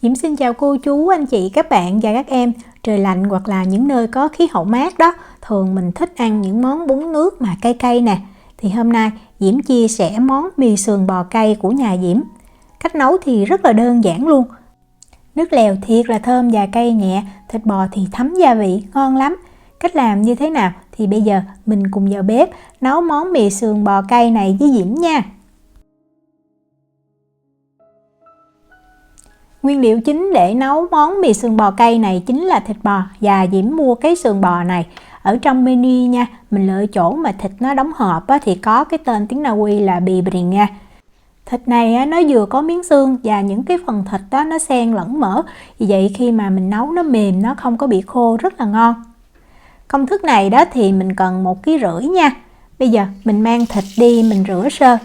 Diễm xin chào cô chú, anh chị, các bạn và các em. Trời lạnh hoặc là những nơi có khí hậu mát đó, thường mình thích ăn những món bún nước mà cay cay nè. Thì hôm nay Diễm chia sẻ món mì sườn bò cay của nhà Diễm. Cách nấu thì rất là đơn giản luôn. Nước lèo thiệt là thơm và cay nhẹ, thịt bò thì thấm gia vị, ngon lắm. Cách làm như thế nào thì bây giờ mình cùng vào bếp nấu món mì sườn bò cay này với Diễm nha. Nguyên liệu chính để nấu món mì sườn bò cay này chính là thịt bò, và Diễm mua cái sườn bò này ở trong menu nha. Mình lựa chỗ mà thịt nó đóng hộp thì có cái tên tiếng Na Uy là bì bring nha. Thịt này nó vừa có miếng xương và những cái phần thịt đó nó xen lẫn mỡ, vì vậy khi mà mình nấu nó mềm, nó không có bị khô, rất là ngon. Công thức này đó thì mình cần 1,5 kg nha. Bây giờ mình mang thịt đi mình rửa sơ.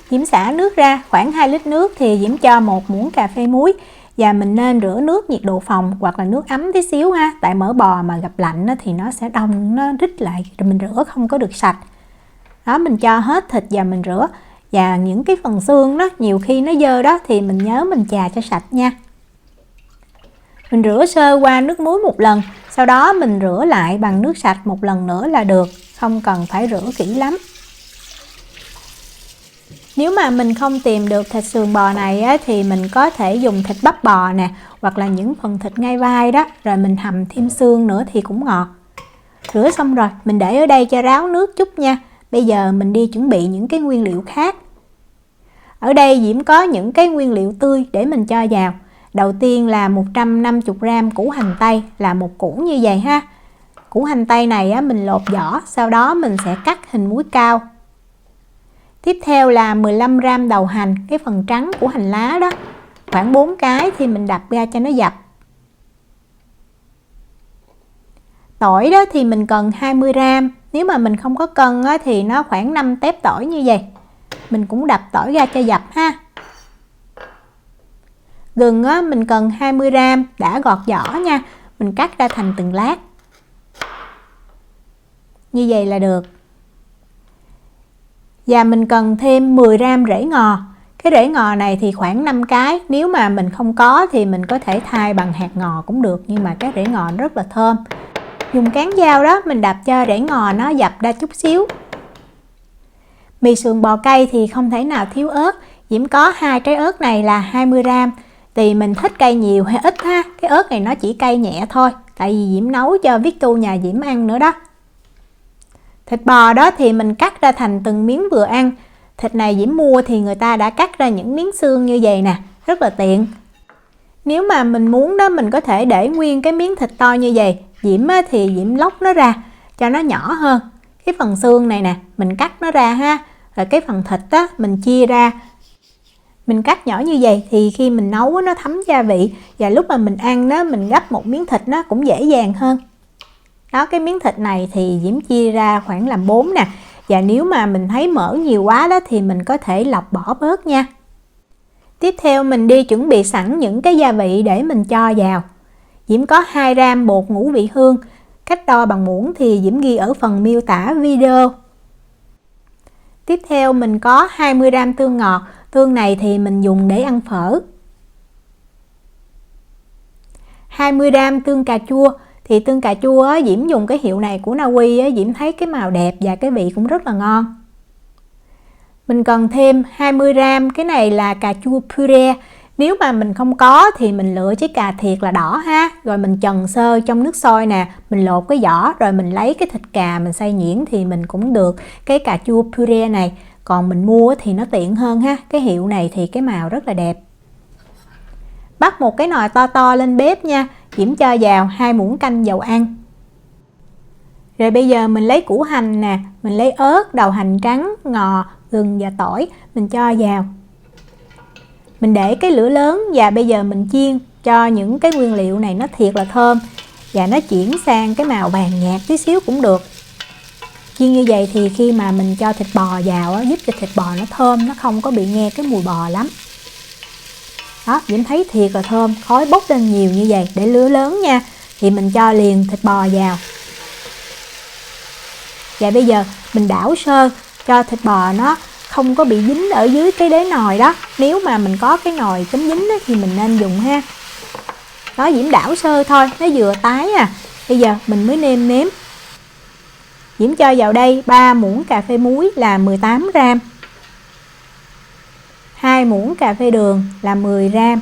Diễm xả nước ra, khoảng 2 lít nước thì Diễm cho 1 muỗng cà phê muối, và mình nên rửa nước nhiệt độ phòng hoặc là nước ấm tí xíu ha, tại mỡ bò mà gặp lạnh thì nó sẽ đông, nó rít lại rồi mình rửa không có được sạch. Đó, mình cho hết thịt và mình rửa, và những cái phần xương đó nhiều khi nó dơ đó thì mình nhớ mình chà cho sạch nha. Mình rửa sơ qua nước muối một lần, sau đó mình rửa lại bằng nước sạch một lần nữa là được, không cần phải rửa kỹ lắm. Nếu mà mình không tìm được thịt sườn bò này thì mình có thể dùng thịt bắp bò nè, hoặc là những phần thịt ngay vai đó, rồi mình hầm thêm xương nữa thì cũng ngọt. Rửa xong rồi, mình để ở đây cho ráo nước chút nha. Bây giờ mình đi chuẩn bị những cái nguyên liệu khác. Ở đây Diễm có những cái nguyên liệu tươi để mình cho vào. Đầu tiên là 150g củ hành tây, là một củ như vậy ha. Củ hành tây này mình lột vỏ, sau đó mình sẽ cắt hình múi cao. Tiếp theo là 15g đầu hành, cái phần trắng của hành lá đó, khoảng 4 cái thì mình đập ra cho nó dập. Tỏi đó thì mình cần 20g, nếu mà mình không có cân thì nó khoảng 5 tép tỏi như vậy. Mình cũng đập tỏi ra cho dập ha. Gừng mình cần 20g, đã gọt vỏ nha, mình cắt ra thành từng lát. Như vậy là được. Và mình cần thêm 10g rễ ngò. Cái rễ ngò này thì khoảng 5 cái, nếu mà mình không có thì mình có thể thay bằng hạt ngò cũng được, nhưng mà cái rễ ngò rất là thơm. Dùng cán dao đó mình đập cho rễ ngò nó dập ra chút xíu. Mì sườn bò cay thì không thể nào thiếu ớt. Diễm có 2 trái ớt này là 20g. Tùy mình thích cay nhiều hay ít ha. Cái ớt này nó chỉ cay nhẹ thôi, tại vì Diễm nấu cho Victu nhà Diễm ăn nữa đó. Thịt bò đó thì mình cắt ra thành từng miếng vừa ăn. Thịt này Diễm mua thì người ta đã cắt ra những miếng xương như vậy nè, rất là tiện. Nếu mà mình muốn đó, mình có thể để nguyên cái miếng thịt to như vậy. Diễm thì Diễm lóc nó ra cho nó nhỏ hơn. Cái phần xương này nè, mình cắt nó ra ha. Rồi cái phần thịt đó mình chia ra, mình cắt nhỏ như vậy thì khi mình nấu nó thấm gia vị, và lúc mà mình ăn đó, mình gắp một miếng thịt nó cũng dễ dàng hơn. Đó, cái miếng thịt này thì Diễm chia ra khoảng làm 4 nè. Và nếu mà mình thấy mỡ nhiều quá đó thì mình có thể lọc bỏ bớt nha. Tiếp theo mình đi chuẩn bị sẵn những cái gia vị để mình cho vào. Diễm có 2g bột ngũ vị hương. Cách đo bằng muỗng thì Diễm ghi ở phần miêu tả video. Tiếp theo mình có 20g tương ngọt. Tương này thì mình dùng để ăn phở. 20g tương cà chua. Thì tương cà chua Diễm dùng cái hiệu này của Na Uy, Diễm thấy cái màu đẹp và cái vị cũng rất là ngon. Mình cần thêm 20g, cái này là cà chua puree. Nếu mà mình không có thì mình lựa trái cà thiệt là đỏ ha. Rồi mình trần sơ trong nước sôi nè, mình lột cái vỏ rồi mình lấy cái thịt cà mình xay nhuyễn thì mình cũng được cái cà chua puree này. Còn mình mua thì nó tiện hơn ha. Cái hiệu này thì cái màu rất là đẹp. Bắt một cái nồi to to lên bếp nha. Diễm cho vào 2 muỗng canh dầu ăn. Rồi bây giờ mình lấy củ hành nè, mình lấy ớt, đầu hành trắng, ngò, gừng và tỏi, mình cho vào. Mình để cái lửa lớn và bây giờ mình chiên cho những cái nguyên liệu này nó thiệt là thơm, và nó chuyển sang cái màu vàng nhạt tí xíu cũng được. Chiên như vậy thì khi mà mình cho thịt bò vào giúp cho thịt bò nó thơm, nó không có bị nghe cái mùi bò lắm. Đó, Diễm thấy thiệt là thơm, khói bốc lên nhiều như vậy. Để lửa lớn nha, thì mình cho liền thịt bò vào. Và bây giờ mình đảo sơ cho thịt bò nó không có bị dính ở dưới cái đế nồi đó. Nếu mà mình có cái nồi chống dính đó, thì mình nên dùng ha. Đó, Diễm đảo sơ thôi, nó vừa tái à. Bây giờ mình mới nêm nếm. Diễm cho vào đây 3 muỗng cà phê muối là 18 gram, 2 muỗng cà phê đường là 10 gram,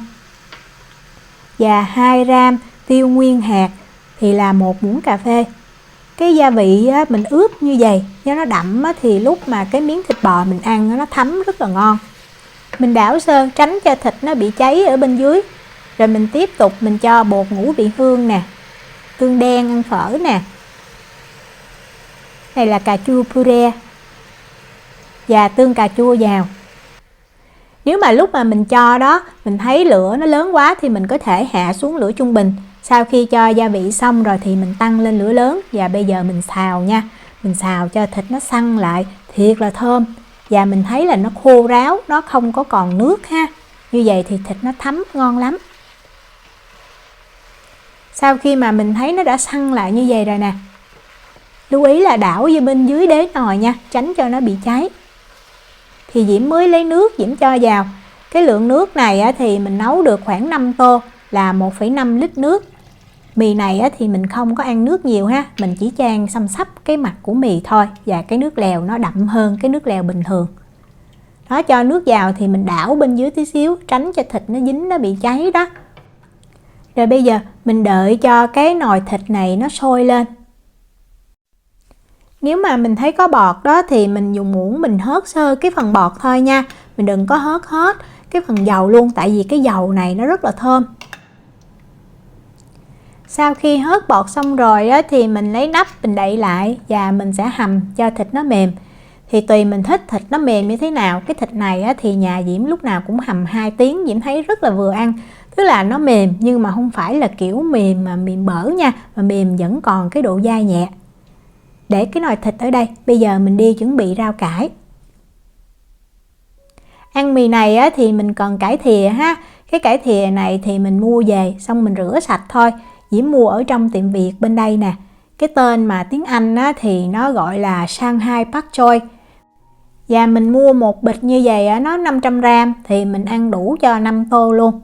và 2 gram tiêu nguyên hạt thì là 1 muỗng cà phê. Cái gia vị mình ướp như vậy cho nó đậm thì lúc mà cái miếng thịt bò mình ăn nó thấm rất là ngon. Mình đảo sơ tránh cho thịt nó bị cháy ở bên dưới. Rồi mình tiếp tục mình cho bột ngũ vị hương nè, tương đen ăn phở nè, này là cà chua puree, và tương cà chua vào. Nếu mà lúc mà mình cho đó mình thấy lửa nó lớn quá thì mình có thể hạ xuống lửa trung bình. Sau khi cho gia vị xong rồi thì mình tăng lên lửa lớn. Và bây giờ mình xào nha. Mình xào cho thịt nó săn lại thiệt là thơm. Và mình thấy là nó khô ráo, nó không có còn nước ha. Như vậy thì thịt nó thấm ngon lắm. Sau khi mà mình thấy nó đã săn lại như vậy rồi nè, lưu ý là đảo về bên dưới đế nồi nha, tránh cho nó bị cháy. Thì Diễm mới lấy nước Diễm cho vào. Cái lượng nước này thì mình nấu được khoảng 5 tô là 1,5 lít nước. Mì này thì mình không có ăn nước nhiều ha, mình chỉ chan xăm xắp cái mặt của mì thôi. Và cái nước lèo nó đậm hơn cái nước lèo bình thường. Đó, cho nước vào thì mình đảo bên dưới tí xíu, tránh cho thịt nó dính, nó bị cháy đó. Rồi bây giờ mình đợi cho cái nồi thịt này nó sôi lên. Nếu mà mình thấy có bọt đó thì mình dùng muỗng mình hớt sơ cái phần bọt thôi nha. Mình đừng có hớt hết cái phần dầu luôn, tại vì cái dầu này nó rất là thơm. Sau khi hớt bọt xong rồi á, thì mình lấy nắp mình đậy lại và mình sẽ hầm cho thịt nó mềm. Thì tùy mình thích thịt nó mềm như thế nào. Cái thịt này á, thì nhà Diễm lúc nào cũng hầm 2 tiếng, Diễm thấy rất là vừa ăn. Tức là nó mềm nhưng mà không phải là kiểu mềm mà mềm bở nha, mà mềm vẫn còn cái độ dai nhẹ. Để cái nồi thịt ở đây, bây giờ mình đi chuẩn bị rau cải. Ăn mì này á, thì mình cần cải thìa ha. Cái cải thìa này thì mình mua về xong mình rửa sạch thôi. Diễm mua ở trong tiệm Việt bên đây nè. Cái tên mà tiếng Anh á, thì nó gọi là Shanghai Pak Choi. Và mình mua một bịch như vậy á, nó 500 gram thì mình ăn đủ cho 5 tô luôn.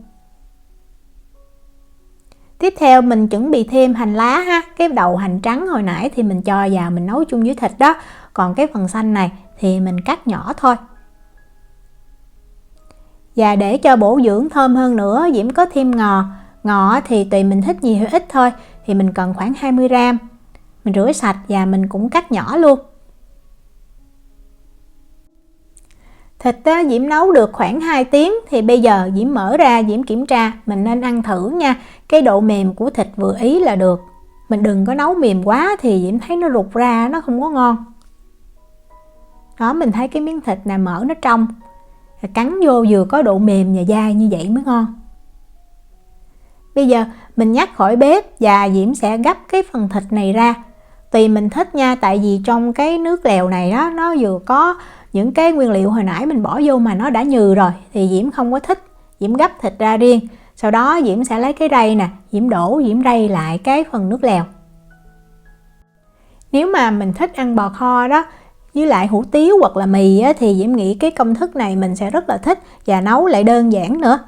Tiếp theo mình chuẩn bị thêm hành lá ha. Cái đầu hành trắng hồi nãy thì mình cho vào mình nấu chung với thịt đó. Còn cái phần xanh này thì mình cắt nhỏ thôi. Và để cho bổ dưỡng thơm hơn nữa, Diễm có thêm ngò. Ngò thì tùy mình thích nhiều hay ít thôi. Thì mình cần khoảng 20 gram. Mình rửa sạch và mình cũng cắt nhỏ luôn. Thịt á, Diễm nấu được khoảng 2 tiếng thì bây giờ Diễm mở ra Diễm kiểm tra, mình nên ăn thử nha. Cái độ mềm của thịt vừa ý là được. Mình đừng có nấu mềm quá thì Diễm thấy nó rụt ra, nó không có ngon. Đó, mình thấy cái miếng thịt này mỡ nó trong. Cắn vô vừa có độ mềm và dai như vậy mới ngon. Bây giờ mình nhắc khỏi bếp và Diễm sẽ gắp cái phần thịt này ra. Tùy mình thích nha, tại vì trong cái nước lèo này đó, nó vừa có những cái nguyên liệu hồi nãy mình bỏ vô mà nó đã nhừ rồi thì Diễm không có thích. Diễm gắp thịt ra riêng. Sau đó Diễm sẽ lấy cái rây nè, Diễm đổ, Diễm rây lại cái phần nước lèo. Nếu mà mình thích ăn bò kho đó với lại hủ tiếu hoặc là mì á, thì Diễm nghĩ cái công thức này mình sẽ rất là thích và nấu lại đơn giản nữa.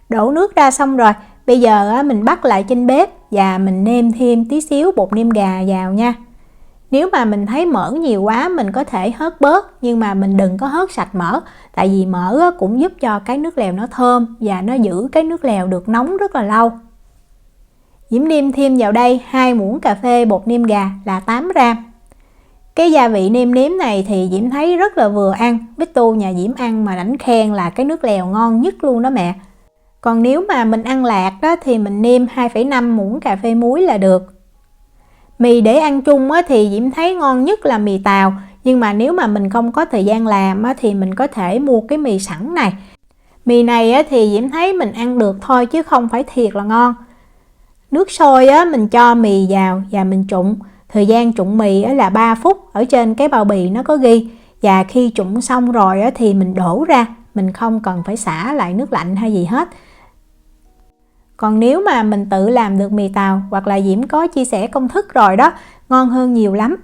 Đổ nước ra xong rồi, bây giờ á, mình bắt lại trên bếp và mình nêm thêm tí xíu bột nêm gà vào nha. Nếu mà mình thấy mỡ nhiều quá mình có thể hớt bớt, nhưng mà mình đừng có hớt sạch mỡ. Tại vì mỡ cũng giúp cho cái nước lèo nó thơm và nó giữ cái nước lèo được nóng rất là lâu. Diễm nêm thêm vào đây 2 muỗng cà phê bột nêm gà là 8 gram. Cái gia vị nêm nếm này thì Diễm thấy rất là vừa ăn. Bích Tu nhà Diễm ăn mà đánh khen là cái nước lèo ngon nhất luôn đó mẹ. Còn nếu mà mình ăn lạc đó thì mình nêm 2,5 muỗng cà phê muối là được. Mì để ăn chung thì Diễm thấy ngon nhất là mì tàu. Nhưng mà nếu mà mình không có thời gian làm thì mình có thể mua cái mì sẵn này. Mì này thì Diễm thấy mình ăn được thôi chứ không phải thiệt là ngon. Nước sôi mình cho mì vào và mình trụng. Thời gian trụng mì là 3 phút, ở trên cái bao bì nó có ghi. Và khi trụng xong rồi thì mình đổ ra, mình không cần phải xả lại nước lạnh hay gì hết. Còn nếu mà mình tự làm được mì tàu hoặc là Diễm có chia sẻ công thức rồi đó, ngon hơn nhiều lắm.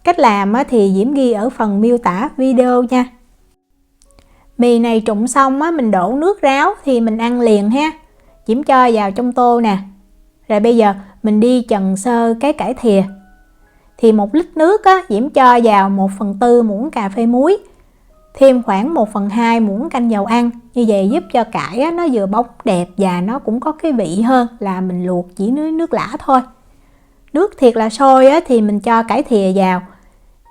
Cách làm thì Diễm ghi ở phần miêu tả video nha. Mì này trụng xong mình đổ nước ráo thì mình ăn liền ha. Diễm cho vào trong tô nè. Rồi bây giờ mình đi chần sơ cái cải thìa. Thì 1 lít nước Diễm cho vào 1/4 muỗng cà phê muối, thêm khoảng 1/2 muỗng canh dầu ăn. Như vậy giúp cho cải nó vừa bóng đẹp và nó cũng có cái vị hơn là mình luộc chỉ nước lã thôi. Nước thiệt là sôi thì mình cho cải thìa vào.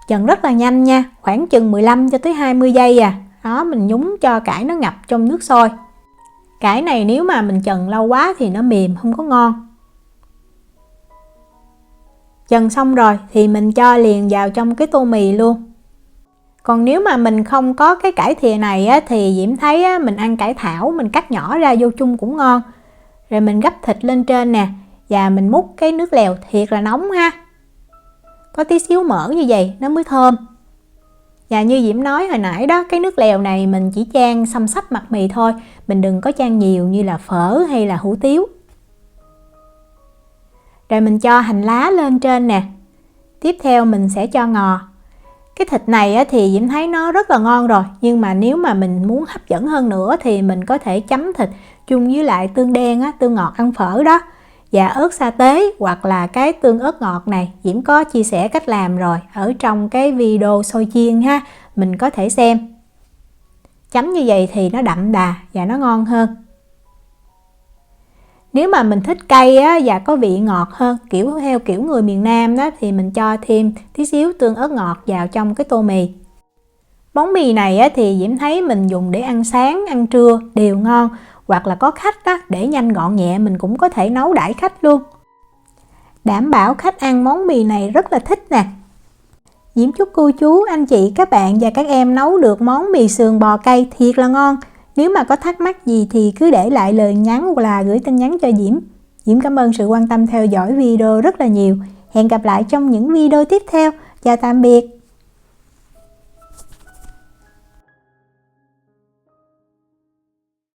Chần rất là nhanh nha, khoảng chừng 15 cho tới 20 giây à. Đó, mình nhúng cho cải nó ngập trong nước sôi. Cải này nếu mà mình chần lâu quá thì nó mềm không có ngon. Chần xong rồi thì mình cho liền vào trong cái tô mì luôn. Còn nếu mà mình không có cái cải thìa này thì Diễm thấy mình ăn cải thảo, mình cắt nhỏ ra vô chung cũng ngon. Rồi mình gắp thịt lên trên nè, và mình múc cái nước lèo thiệt là nóng ha. Có tí xíu mỡ như vậy nó mới thơm. Và như Diễm nói hồi nãy đó, cái nước lèo này mình chỉ chan xăm xắp mặt mì thôi, mình đừng có chan nhiều như là phở hay là hủ tiếu. Rồi mình cho hành lá lên trên nè. Tiếp theo mình sẽ cho ngò. Cái thịt này thì Diễm thấy nó rất là ngon rồi, nhưng mà nếu mà mình muốn hấp dẫn hơn nữa thì mình có thể chấm thịt chung với lại tương đen tương ngọt ăn phở đó, và ớt sa tế hoặc là cái tương ớt ngọt này Diễm có chia sẻ cách làm rồi ở trong cái video xôi chiên ha, mình có thể xem. Chấm như vậy thì nó đậm đà và nó ngon hơn. Nếu mà mình thích cay và có vị ngọt hơn, theo kiểu người miền Nam đó, thì mình cho thêm tí xíu tương ớt ngọt vào trong cái tô mì. Món mì này thì Diễm thấy mình dùng để ăn sáng, ăn trưa đều ngon, hoặc là có khách để nhanh gọn nhẹ mình cũng có thể nấu đãi khách luôn. Đảm bảo khách ăn món mì này rất là thích nè. Diễm chúc cô chú, anh chị, các bạn và các em nấu được món mì sườn bò cay thiệt là ngon. Nếu mà có thắc mắc gì thì cứ để lại lời nhắn hoặc là gửi tin nhắn cho Diễm. Diễm cảm ơn sự quan tâm theo dõi video rất là nhiều. Hẹn gặp lại trong những video tiếp theo. Chào tạm biệt.